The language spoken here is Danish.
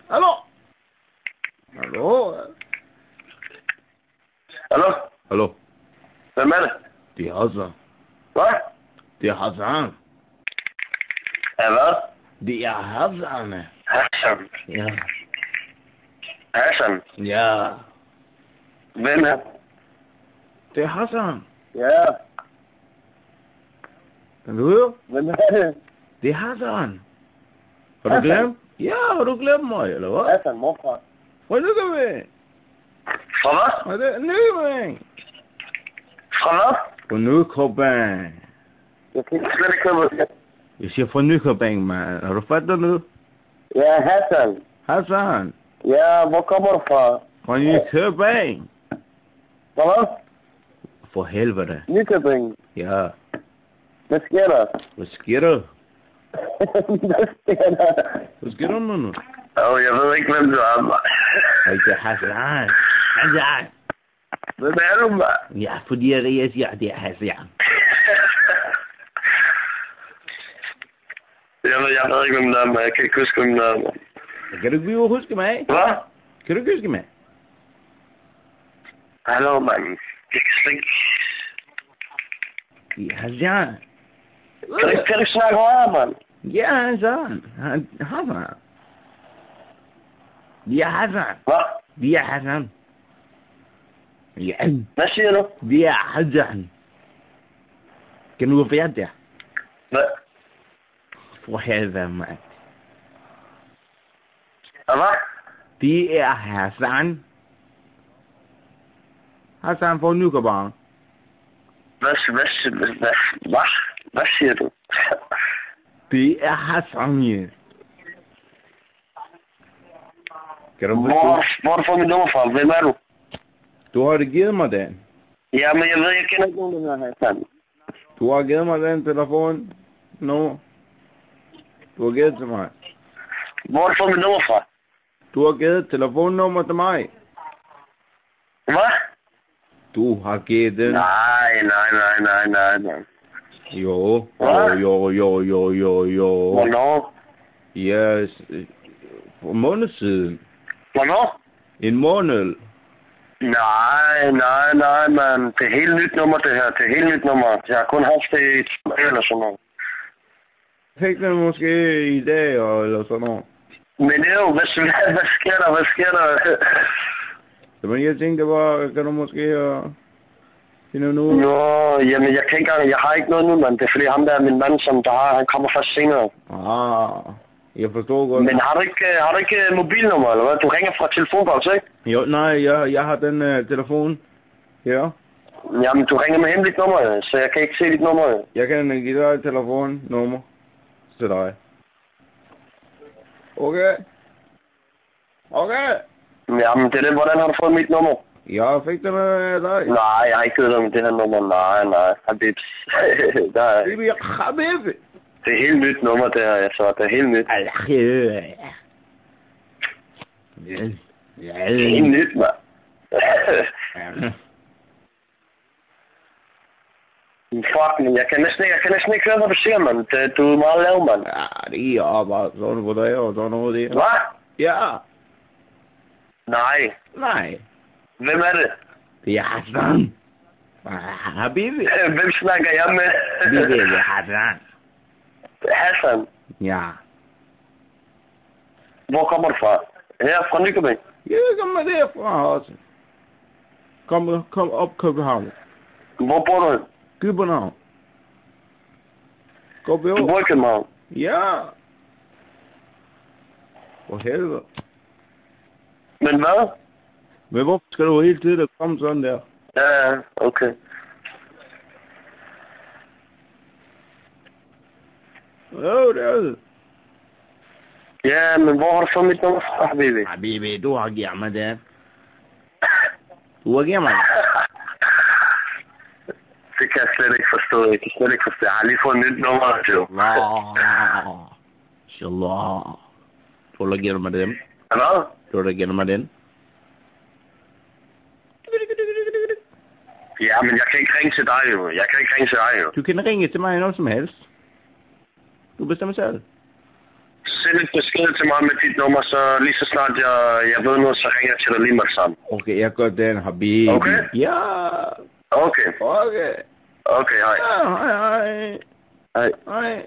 Hallo? Hallo? Hallo? Hallo? Hvem er det? Det er Hassan. Hvad? Det er Hassan. Ja, hvad? Det er Hassan. Hassan. Ja. Hassan. Ja. Hvem er? Det er Hassan. Ja. Kan du høre? Hvem er det? Det er Hassan. Har du Hassan? glemt? Ja, har du glemt mig, eller hvad? Hassan, morfar. Hvor lykker vi? Fra hvad? Hvad er det? Nykøbing. Fra hvad? Fra Nykøbing. Jeg kan slet ikke høre, hvad Jeg siger fra Nykøbing, mand. Har du fattet nu? Ja, Hassan. Hassan. Ja, hvor kommer du fra? Fra Nykøbing. Fra hvad? For helvede. Nykøbing. Ja. Hvad sker der? Hvad sker der? Hvad sker der? Hvad sker der nu? Jeg ved ikke, hvem du er, mand. Hey, det er Hassan. Hassan. Hvem er du, mand? Ja, fordi jeg siger, det er Hassan. Jeg ved ikke, hvem du er, mand. Jeg kan ikke huske, hvem du er, mand. Kan du ikke huske mig? Hvad? Kan du ikke huske mig? Hallo, mand. Jeg kan slet ikke... Det er Hassan. Kan du snakke højere, mand? Ja, Hassan. Hassan. Det er Hassan. Hvad? Det er Hassan. Ja. Hvad siger du? Det er Hassan. Kan du være der? Hvad? For helvede, mand. Hvad? Det er Hassan. Hassan fra Nykøbing. Hvad siger du? Det er Hassan, ja. Kan du Hvor har du fået mit nummer fra? Hvem er du? Du har givet mig den. Ja, men jeg kender ikke nogen, der hedder Hassan. Du har givet mig den telefon nu. Du har givet til mig. Hvor har du fået mit nummer fra? Du har givet telefonnummer til mig. Hvad? Du har givet den. Nej. Jo. Hvad? Jo. Hvornår? Yes. For en måned siden. Hvornår? En måned. Nej, mand. Det er helt nyt nummer, det her. Det er helt nyt nummer. Jeg har kun haft det i 2 dage eller sådan noget. Fik den måske i dag eller sådan noget. Men det er jo, hvad sker der? Men jeg tænkte bare, kan du måske finde nu? Nå, jamen jeg kan ikke engang, jeg har ikke noget nu, mand. Det er fordi ham der, min mand, som der har, han kommer først senere. Jeg forstår godt. Men har du ikke mobilnummer, eller hvad? Du ringer fra telefonboks, ikke? Jo, nej, jeg har den telefon. Ja. Jamen, du ringer med hemmeligt nummer, så jeg kan ikke se dit nummer. Jeg kan give dig et telefonnummer til dig. Okay. Jamen, det er det. Hvordan har du fået mit nummer? Jeg fik det med dig. Nej, jeg har ikke givet dig med det her nummer. Nej. Habibs. Det er Habib. Det er helt nyt nummer, det her, jeg så. Det er helt nyt. Det er helt nyt, mand. Fuck, men jeg kan næsten ikke høre, hvad du siger, mand. Du er meget lav, mand. Ja, det er bare sådan på dig og sådan noget der. Hvad? Ja. Nej. Hvem er det? Det er Hassan. Habibi. Hvem snakker jeg med? Det er Hassan. Hassan? Ja. Hvor kommer du fra? Her fra Nykøbing? Jeg kommer derfra også. Kom op København. Hvor bor du? København. Du bor i København? Ja. For helvede. Men hvad? Men hvorfor skal du hele tiden komme sådan der? Ja, okay. Jo, det er det. Ja, men hvor har du fået mit nummer fra, Habibi? Habibi, du har givet mig det. Du har givet mig det. Det kan jeg slet ikke forstå. Jeg har lige fået et nyt nummer, jo. Inshallah. Du har givet mig den. Hvad? Du har givet mig den. Ja, men jeg kan ikke ringe til dig, jo. Du kan ringe til mig når som helst. Du bestemmer selv. send et besked til mig med dit nummer, så lige så snart jeg ved noget, så ringer jeg til dig lige med det samme. Okay, jeg gør den, Habibi. Okay? Ja. Okay. Okay. Okay, hej. Ja, hej, hej. Hej. Hej.